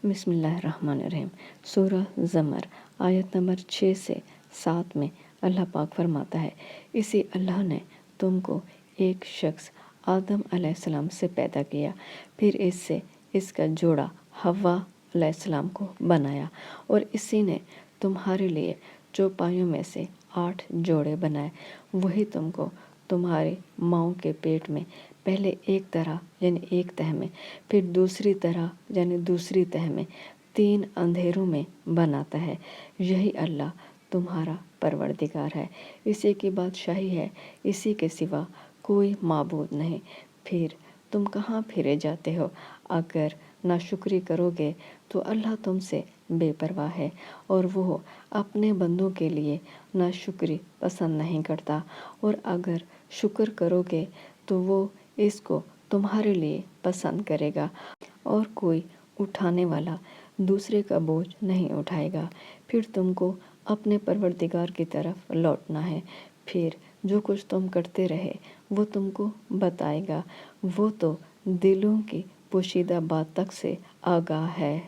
بسم اللہ الرحمن الرحیم۔ سورہ زمر آیت نمبر 6 سے 7 میں اللہ پاک فرماتا ہے، اسی اللہ نے تم کو ایک شخص آدم علیہ السلام سے پیدا کیا، پھر اس سے اس کا جوڑا حوا علیہ السلام کو بنایا، اور اسی نے تمہارے لیے چوپایوں میں سے 8 جوڑے بنائے۔ وہی تم کو تمہاری ماؤں کے پیٹ میں پہلے ایک طرح یعنی ایک تہہ میں، پھر دوسری طرح یعنی دوسری تہہ میں 3 اندھیروں میں بناتا ہے۔ یہی اللہ تمہارا پروردگار ہے، اسی کی بادشاہی ہے، اسی کے سوا کوئی معبود نہیں۔ پھر تم کہاں پھرے جاتے ہو؟ اگر ناشکری کرو گے تو اللہ تم سے بے پرواہ ہے، اور وہ اپنے بندوں کے لیے ناشکری پسند نہیں کرتا، اور اگر شکر کرو گے تو وہ اس کو تمہارے لیے پسند کرے گا، اور کوئی اٹھانے والا دوسرے کا بوجھ نہیں اٹھائے گا۔ پھر تم کو اپنے پروردگار کی طرف لوٹنا ہے، پھر جو کچھ تم کرتے رہے وہ تم کو بتائے گا، وہ تو دلوں کی پوشیدہ بات تک سے آگاہ ہے۔